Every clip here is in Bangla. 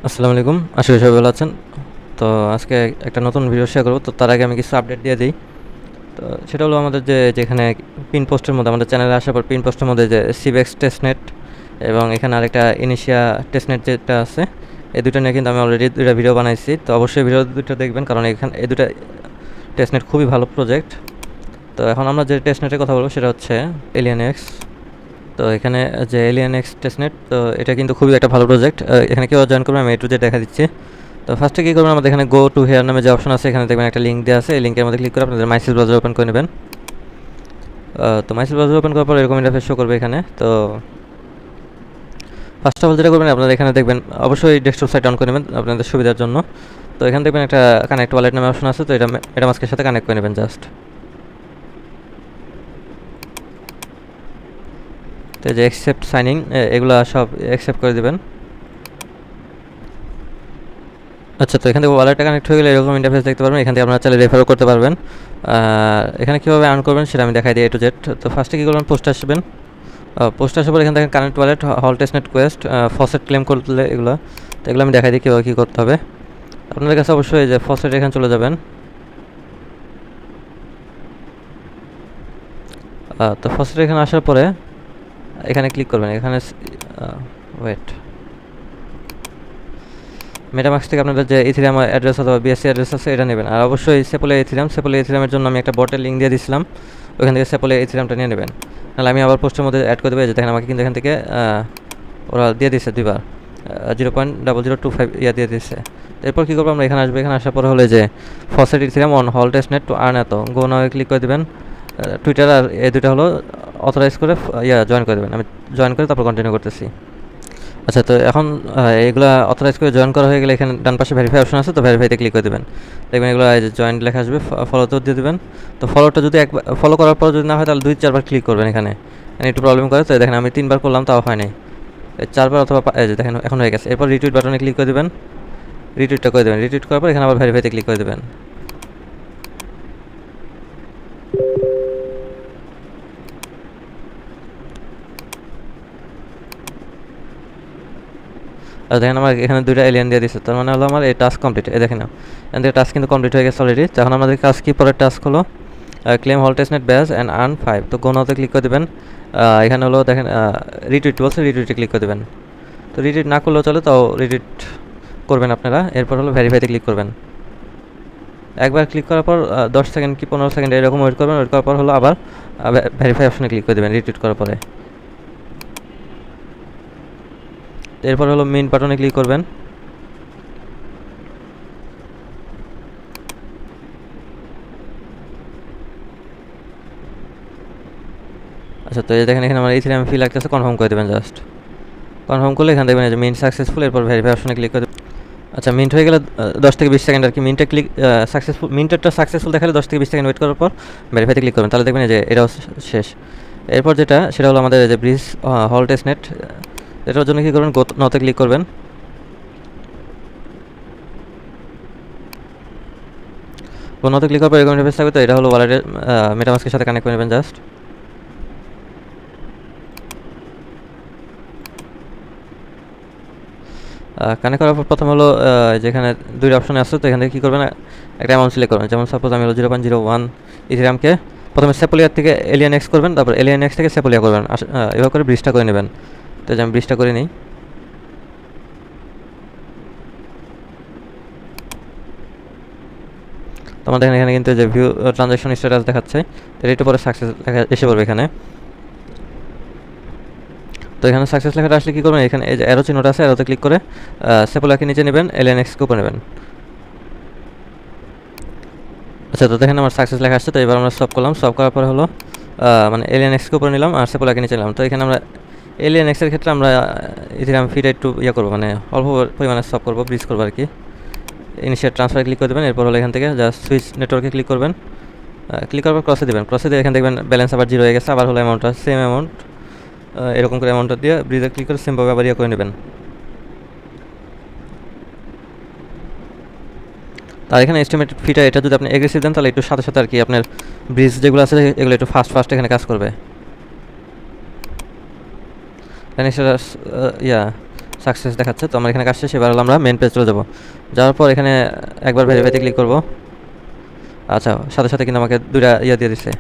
আসসালামু আলাইকুম। আশা করি সবাই ভালো আছেন। তো আজকে একটা নতুন ভিডিও শেয়ার করব। তো তার আগে আমি কিছু আপডেট দিয়ে দিই। তো সেটা হলো আমাদের যেখানে পিন পোস্টের মধ্যে আমাদের চ্যানেলে আসার পর পিন পোস্টের মধ্যে যে সিবেক্স টেস্টনেট এবং এখানে আরেকটা ইনিশিয়া টেস্টনেট যেটা আছে, এই দুটো নিয়ে কিন্তু আমি অলরেডি দুইটা ভিডিও বানাইছি। তো অবশ্যই ভিডিও দুটো দেখবেন, কারণ এখানে এই দুটো টেস্টনেট খুবই ভালো প্রজেক্ট। তো এখন আমরা যে টেস্টনেটের কথা বলবো সেটা হচ্ছে এলিয়েন এক্স। তো এখানে যে এলিয়েন এক্স টেস্টনেট, তো এটা কিন্তু খুবই একটা ভালো প্রজেক্ট। এখানে কেউ জয়েন করবে, আমি একটু যে দেখা দিচ্ছি। তো ফার্স্টে কী করবেন, আমাদের এখানে গো টু হেয়ার নামে যে অপশন আছে, এখানে দেখবেন একটা লিঙ্ক দেওয়া আছে। এই লিঙ্কের মধ্যে ক্লিক করে আপনাদের মাইসেল ব্রাউজার ওপেন করে নেবেন। তো মাইসেল ব্রাউজার ওপেন করার পর এরকম ইন্টারফেস শো করবে এখানে। তো ফার্স্ট অফ অল যেটা করবেন, আপনারা এখানে দেখবেন অবশ্যই ডেস্কটপ সাইট অন করে নেবেন আপনাদের সুবিধার জন্য। তো এখানে দেখবেন একটা কানেক্ট ওয়ালেট নামে অপশন আছে, তো এটা মাস্কের সাথে কানেক্ট করে নেবেন জাস্ট। তো এই যে অ্যাকসেপ্ট সাইনিং, এগুলো সব অ্যাকসেপ্ট করে দেবেন। আচ্ছা, তো এখান থেকে ওয়ালেটটা কানেক্ট হয়ে গেলে এরকম ইন্টারফেস দেখতে পারবেন। এখান থেকে আপনারা চাইলে রেফারও করতে পারবেন। এখানে কীভাবে আর্ন করবেন সেটা আমি দেখাই দিই এ টু জেড। তো ফার্স্টে কী করবেন, পোস্টে আসবেন। পোস্টে আসার পর এখান থেকে কানেক্ট ওয়ালেট, হল টেস্টনেট কোয়েস্ট, ফসেট ক্লেম করলে এগুলো, তো এগুলো আমি দেখাই দিই কীভাবে কী করতে হবে। আপনাদের কাছে অবশ্যই যে ফসেট এখানে চলে যাবেন। তো ফসেট এখানে আসার পরে এখানে ক্লিক করবেন। এখানে ওয়েট, মেটামাক্স থেকে আপনাদের যে ইথিরিয়াম অ্যাড্রেস অথবা বিএসসি অ্যাড্রেস আছে এটা নেবেন। আর অবশ্যই সেপলে ইথিরিয়ামের জন্য আমি একটা বটের লিঙ্ক দিয়ে দিয়েছিলাম, ওইখান থেকে সেপলে ইথিরিয়ামটা নিয়ে নেবেন। নাহলে আমি আবার পোস্টের মধ্যে অ্যাড করে দেবো। যে দেখেন আমাকে কিন্তু এখান থেকে ওরা দিয়ে দিচ্ছে দুইবার 0.0025 দিয়ে দিচ্ছে। এরপর কী করবো, আমরা এখানে আসবো। এখানে আসার পর হলে যে ফসেট ইথিরিয়াম অন হল টেস্টনেট টু আর্ন এত গো নাও ক্লিক করে দেবেন। টুইটার আর এই দুটো হলো অথরাইজ করে জয়েন করে দেবেন। আমি জয়েন করে তারপর কন্টিনিউ করতেছি। আচ্ছা, তো এখন এগুলো অথরাইজ করে জয়েন করা হয়ে গেলে এখানে ডান পাশে ভেরিফাই অপশন আছে, তো ভেরিফাইতে ক্লিক করে দেবেন। দেখবেন এগুলো জয়েন লেখা আসবে, ফলোতেও দিয়ে দেবেন। তো ফলোটা যদি ফলো করার পর যদি না হয় তাহলে 2-4 বার ক্লিক করবেন। এখানে একটু প্রবলেম করে, তো দেখেন আমি 3 বার করলাম তাও হয় নাই। 4 বার অথবা দেখেন এখন হয়ে গেছে। এরপর রিটুইট বাটনে ক্লিক করে দেবেন, রিটুইটটা করে দেবেন। রিটুইট করার পর এখানে আবার ভেরিফাইতে ক্লিক করে দেবেন। আর দেখেন আমার এখানে 2টা এলিয়ান দিয়ে দিচ্ছে, তার মানে হলো আমার এই টাস্ক কমপ্লিট। এই দেখেন এখান থেকে টাস্ক কিন্তু কমপ্লিট হয়ে গেছে অলরেডি। তখন আমাদের কাজ কি, পরের টাস্ক হলো ক্লেম হল টেস্টনেট ব্যাজ অ্যান্ড আর্ন 5। তো গোনাতে ক্লিক করে দেবেন। এখানে হলো দেখেন রিটুইট বলছে, রিটুইটে ক্লিক করে দেবেন। তো রিটুইট না করলেও চলে, তাও রিটুইট করবেন আপনারা। এরপর হলো ভেরিফাইতে ক্লিক করবেন। একবার ক্লিক করার পর 10 সেকেন্ড কি 15 সেকেন্ড এরকম ওয়েট করবেন। ওয়েট করার পর হলো আবার ভেরিফাই অপশনে ক্লিক করে দেবেন রিটুইট করার পরে। এরপর হলো মেইন বাটনে ক্লিক করবেন। আচ্ছা, তো এই দেখেন এখানে আমার ইথিরিয়াম ফি লাগতেছে, কনফার্ম করে দেবেন জাস্ট। কনফার্ম করলে এখানে দেখবেন যে মিন্ট সাকসেসফুল। এরপর ভেরিফাই অপশনে ক্লিক করে দেবেন। আচ্ছা, মিন্ট হয়ে গেলে 10 থেকে 20 সেকেন্ড আর কি মিন্টে ক্লিক সাকসেসফুল, মিন্টেরটা সাকসেসফুল দেখালে 10 থেকে 20 সেকেন্ড ওয়েট করার পর ভেরিফাইতে ক্লিক করবেন। তাহলে দেখবেন যে এটাও শেষ। এরপর যেটা সেটা হলো আমাদের যে ব্রিজ হল টেস্টনেট, এটার জন্য কী করবেন, নতে ক্লিক করবেন। নতে ক্লিক করার পর এরকম ইন্টারফেস থাকবে। তো এটা হলো ওয়ালেটের মেটামাস্কের সাথে কানেক্ট করে নেবেন জাস্ট। কানেক্ট করার পর প্রথম হলো যেখানে 2টা অপশন আছে, তো এখান থেকে কী করবেন, একটা অ্যামাউন্ট সিলেক্ট করবেন। যেমন সাপোজ আমি হলো 0.01 ইথিরিয়ামকে প্রথমে সেপোলিয়ার থেকে এলিয়ান এক্স করবেন, তারপর এলিয়ান এক্স থেকে সেপোলিয়া করবেন। এভাবে করে ব্রিজটা করে নেবেন। তো যে আমি ব্রিজটা করে নিই। তো আমাদের এখানে কিন্তু যে ভিউ ট্রানজ্যাকশন স্ট্যাটাস দেখাচ্ছে, তো একটু পরে সাকসেস লেখা এসে পড়বে এখানে। তো এখানে সাকসেস লেখাটা আসলে কী করবেন, এখানে এই যে অ্যারো চিহ্নটা আছে, অ্যারোতে ক্লিক করে সেপোলিয়াকে নিচে নেবেন, এলিয়ান এক্সকে উপরে নেবেন। আচ্ছা, তো দেখেন আমার সাকসেস লেখা আসছে। তো এবার আমরা সলভ করলাম। সলভ করার পরে হলো মানে এলিয়ান এক্সকে উপরে নিলাম আর সেপোলাকে নিচে নিলাম। তো এখানে আমরা এলিয়ান এক্সের ক্ষেত্রে আমরা ইথিরিয়াম ফিটা একটু করবো, মানে অল্প পরিমাণে সলভ করবো, ব্রিজ করবো আর কি। ইনিশিয়াল ট্রান্সফারে ক্লিক করে দেবেন। এরপর হলো এখান থেকে জাস্ট সুইচ নেটওয়ার্কে ক্লিক করবেন। ক্লিক করার পর ক্রসে দেবেন। ক্রসে দিয়ে এখানে দেখবেন ব্যালেন্স আবার 0 হয়ে গেছে। আবার হলো অ্যামাউন্টটা সেম অ্যামাউন্ট, এরকম করে অ্যামাউন্টটা দিয়ে ব্রিজে ক্লিক করে সেমভাবে আবার করে নেবেন। আর এখানে এস্টিমেটেড ফিটা এটা যদি আপনি এগ্রেসিভ দেন তাহলে একটু সাথে সাথে আর কি আপনার ব্রিজ যেগুলো আছে এগুলো একটু ফাস্ট এখানে কাজ করবে। ইয়া সাকসেস দেখাচ্ছে। তো আমার এখানে কাজ শেষ, এবার হলো আমরা মেন পেজ চলে যাবো। যাওয়ার পর এখানে একবার ভেরিফাইতে ক্লিক করব। আচ্ছা, সাথে সাথে কিন্তু আমাকে দুইটা দিয়ে দিচ্ছে।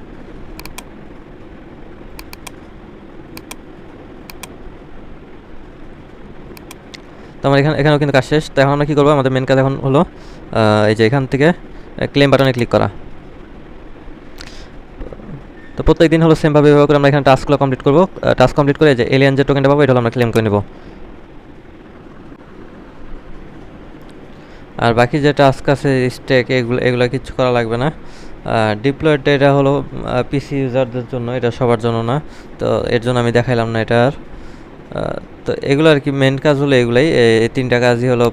তো আমার এখানেও কিন্তু কাজ শেষ। তো এখন আমরা কী করবো, আমাদের মেন কাজ এখন হলো এই যে এখান থেকে ক্লেম বাটনে ক্লিক করা। তো প্রত্যেক দিন হলো সেমভাবে ব্যবহার করে আমরা এখানে টাস্কগুলো কমপ্লিট করবো। টাস্ক কমপ্লিট করে যে এলিয়ান যে টোকেনটা পাবো এটা হলো আমরা ক্লেম করে নেবো। আর বাকি যে টাস্ক আছে স্টেক এগুলো কিছু করা লাগবে না। ডিপ্লয়েডটা এটা হলো পিসি ইউজারদের জন্য, এটা সবার জন্য না। তো এর জন্য আমি দেখাইলাম না এটা আর। তো এগুলো আর কি মেন কাজ হলো এগুলাই, এই তিনটা কাজই হলো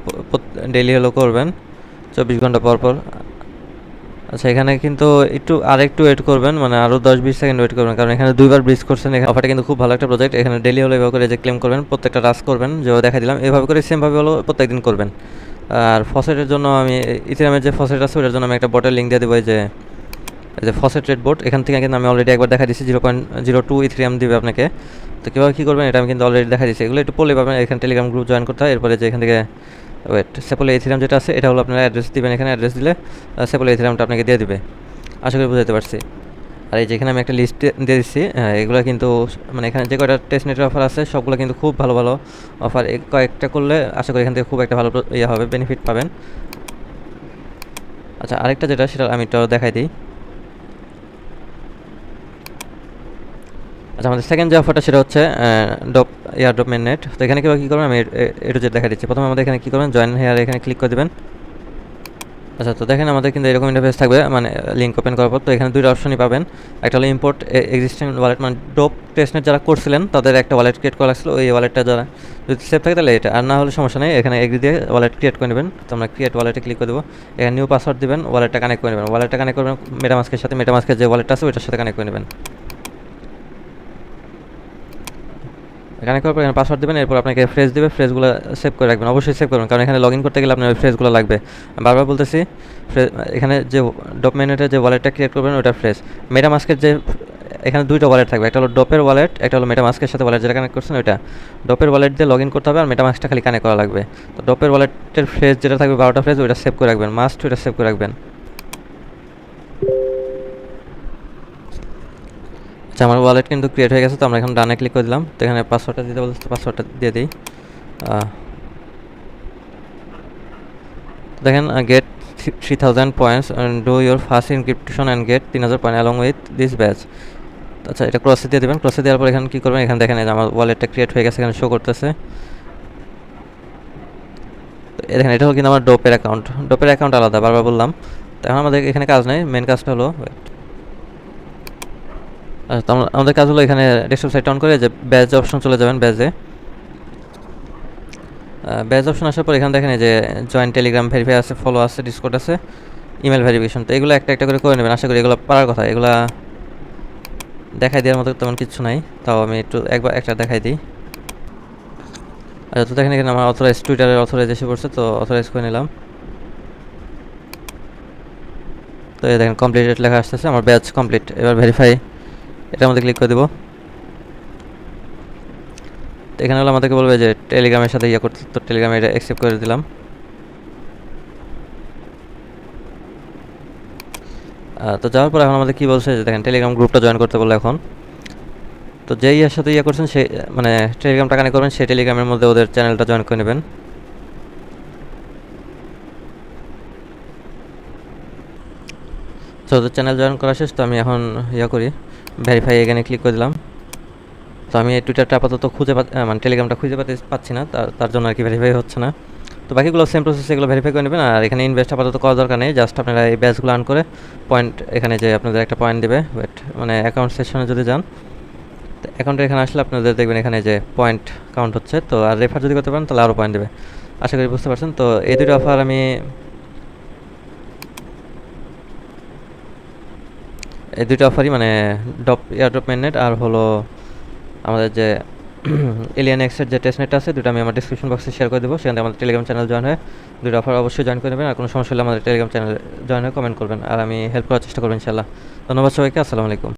ডেইলি হলো করবেন 24 ঘন্টা পর পর। আচ্ছা, এখানে কিন্তু আরেকটু ওয়েট করবেন, মানে আরও 10-20 সেকেন্ড ওয়েট করবেন, কারণ এখানে দুইবার ব্রিজ করছেন। এখানে অফারটা কিন্তু খুব ভালো একটা প্রজেক্ট। এখানে ডেইলি হলো এভাবে করে যে ক্লেম করবেন, প্রত্যেকটা টাস্ক করবেন, যেভাবে দেখা দিলাম এভাবে করে সেমভাবে হলো প্রত্যেক দিন করবেন। আর ফসেটের জন্য আমি ইথেরিয়ামের যে ফসেট আছে ওটার জন্য আমি একটা বটের লিঙ্ক দিয়ে দেবো। এই যে ফসেট রেড বোট, এখান থেকে কিন্তু আমি অলরেডি একবার দেখা দিচ্ছি 0.02 ইথেরিয়াম দিবে আপনাকে। তো কীভাবে কী করবেন এটা আমি কিন্তু অলরেডি দেখা দিচ্ছি। এগুলো একটু পড়লে পাবেন। এখানে টেলিগ্রাম গ্রুপ জয়েন করতে হয়। এরপরে যে এখান থেকে সেপলে ইথেরিয়াম যেটা আছে এটা হলো আপনারা অ্যাড্রেস দিবেন। এখানে অ্যাড্রেস দিলে সেপলে ইথেরিয়ামটা আপনাকে দিয়ে দিবে। আশা করি বুঝাতে পারছি। আর এই যেখানে আমি একটা লিস্ট দিয়ে দিচ্ছি, এগুলো কিন্তু মানে এখানে যে কয়টা টেস্ট নেটের অফার আছে সবগুলো কিন্তু খুব ভালো ভালো অফার। কয়েকটা করলে আশা করি এখান থেকে খুব একটা ভালো হবে, বেনিফিট পাবেন। আচ্ছা, আরেকটা যেটা সেটা আমি একটু দেখাই দিই। আচ্ছা, আমাদের সেকেন্ড যে অফারটা সেটা হচ্ছে এয়ারড্রপ মেননেট। তো এখানে কী করবেন আমি একটু যেটা দেখা দিচ্ছি। প্রথমে আমাদের এখানে কী করবেন, জয়েন হেয়ার এখানে ক্লিক করে দেবেন। আচ্ছা, তো দেখেন আমাদের কিন্তু এরকম ইন্টারফেস থাকবে, মানে লিঙ্ক ওপেন করার পর। তো এখানে দুইটা অপশনই পাবেন। একটা হলো ইম্পোর্ট এক্সিস্টিং ওয়ালেট, মানে ডোপ টেস্টনেট যারা করছিলেন তাদের একটা ওয়ালেট ক্রিয়েট করা লাগছিল। ওই ওয়ালেটটা যারা যদি সেভ থাকে তাহলে এটা, আর না হলে সমস্যা নেই, এখানে এগ্রি দিয়ে ওয়ালেট ক্রিয়েট করে নেবেন। তো আমরা ক্রিয়েট ওয়ালেটে ক্লিক করে দেবো। এখানে নিউ পাসওয়ার্ড দিবেন, ওয়ালেটটা কানেক্ট করে নেবেন। ওয়ালেটটা কানেক্ট করবেন মেটামাস্কের সাথে, মেটামাস্কের যে ওয়ালেটটা আছে ওইটার সাথে কানেক্ট করে নেবেন। কানেক্ট করার পর এখানে পাসওয়ার্ড দেবেন। এরপর আপনাকে ফ্রেজ দেবে, ফ্রেজগুলো সেভ করে রাখবেন, অবশ্যই সেভ করবেন, কারণ এখানে লগ ইন করতে গেলে আপনার ওই ফ্রেজগুলো লাগবে। বারবার বলতেছি, এখানে যে ডকুমেন্টের যে ওয়ালেটটা ক্রিয়েট করবেন ওটা ফ্রেজ। মেটামাস্কের যে এখানে দুইটা ওয়ালেট থাকবে, একটা হলো ডপের ওয়ালেট, একটা হলো মেটামাস্কের সাথে ওয়ালেট যেটা কানেক্ট করছেন ওইটা। ডপের ওয়ালেট দিয়ে লগ ইন করতে হবে, আর মেটামাস্কটা খালি কানেক্ট করা লাগবে। তো ডপের ওয়ালেটের ফ্রেজ যেটা থাকবে 12টা ফ্রেজ, ওইটা সেভ করে রাখবেন, মাস্ট ওইটা সেভ করে রাখবেন। আচ্ছা, আমার ওয়ালেট কিন্তু ক্রিয়েট হয়ে গেছে। তো আমরা এখন ডানে ক্লিক করে দিলাম। তো এখানে পাসওয়ার্ডটা দিতে বলতে পাসওয়ার্ডটা দিয়ে দিই। দেখেন get 3000 points and do your first encryption and get 3000 point along with this batch. আচ্ছা, এটা ক্রসে দিয়ে দেবেন। ক্রসে দেওয়ার পর এখানে কী করবেন, এখানে দেখেন আমার ওয়ালেটটা ক্রিয়েট হয়ে গেছে, এখানে শো করতেছে। তো দেখেন এটা হলো কিন্তু আমার ডোপের অ্যাকাউন্ট আলাদা, বারবার বললাম। তো এখন আমাদের এখানে কাজ নেই, মেন কাজটা হলো তো আমাদের কাজ হলো এখানে ডেস্কটপ সাইট অন করে যে ব্যাজ অপশন চলে যাবেন। ব্যাজ অপশন আসার পর এখানে দেখেন যে জয়েন টেলিগ্রাম ভেরিফাই আছে, ফলো আছে, ডিসকর্ড আছে, ইমেল ভেরিফিকেশন। তো এগুলো একটা একটা করে নেবেন। আশা করি এগুলো পারার কথা। এগুলো দেখাই দেওয়ার মতো তেমন কিছু নাই, তাও আমি একটু একটা দেখাই দিই। আচ্ছা, তো দেখেন এখানে আমার টুইটারের অথরাইজ এসে পড়ছে, তো অথরাইজ করে নিলাম। তো এই দেখেন কমপ্লিটেড লেখা আসতেছে, আমার ব্যাচ কমপ্লিট। এবার ভেরিফাই এটার মধ্যে ক্লিক করে দেবো। তো এখানে হলো আমাদেরকে বলবে যে টেলিগ্রামের সাথে করতে, তো টেলিগ্রামে এটা অ্যাকসেপ্ট করে দিলাম। তো যাওয়ার পর এখন আমাদের কী বলছে যে দেখেন টেলিগ্রাম গ্রুপটা জয়েন করতে বললো এখন। তো যেই এর সাথে করছেন সে, মানে টেলিগ্রামটা কানেক্ট করবেন, সেই টেলিগ্রামের মধ্যে ওদের চ্যানেলটা জয়েন করে নেবেন। তো ওদের চ্যানেল জয়েন করা শেষ। তো আমি এখন করি, ভেরিফাই এখানে ক্লিক করে দিলাম। তো আমি টুইটারটা আপাতত মানে টেলিগ্রামটা খুঁজে পাচ্ছি না, তার জন্য আর কি ভেরিফাই হচ্ছে না। তো বাকিগুলো সেম প্রসেস, এগুলো ভেরিফাই করে নেবেন। আর এখানে ইনভেস্ট আপাতত করার দরকার নেই, জাস্ট আপনারা এই ব্যাচগুলো আর্ন করে পয়েন্ট, এখানে যে আপনাদের একটা পয়েন্ট দেবে, মানে অ্যাকাউন্ট সেকশনে যদি যান, তো অ্যাকাউন্টে এখানে আসলে আপনাদের দেখবেন এখানে যে পয়েন্ট কাউন্ট হচ্ছে। তো আর রেফার যদি করতে পারেন তাহলে আরও পয়েন্ট দেবে। আশা করি বুঝতে পারছেন। তো এই দুটো অফার এই দুটো অফারই মানে এয়ারড্রপ মেননেট আর হলো আমাদের যে এলিয়ান এক্সের যে টেস্টনেটটা আছে, দুটো আমি আমার ডিসক্রিপশন বক্সে শেয়ার করে দেবো। সেখানে আমাদের টেলিগ্রাম চ্যানেল জয়েন হয়ে দুটো অফার অবশ্যই জয়েন করে নেবেন। আর কোনো সমস্যা হলে আমাদের টেলিগ্রাম চ্যানেল জয়েন হয়ে কমেন্ট করবেন, আর আমি হেল্প করার চেষ্টা করবো ইনশাল্লাহ। ধন্যবাদ সবাইকে, আসসালামু আলাইকুম।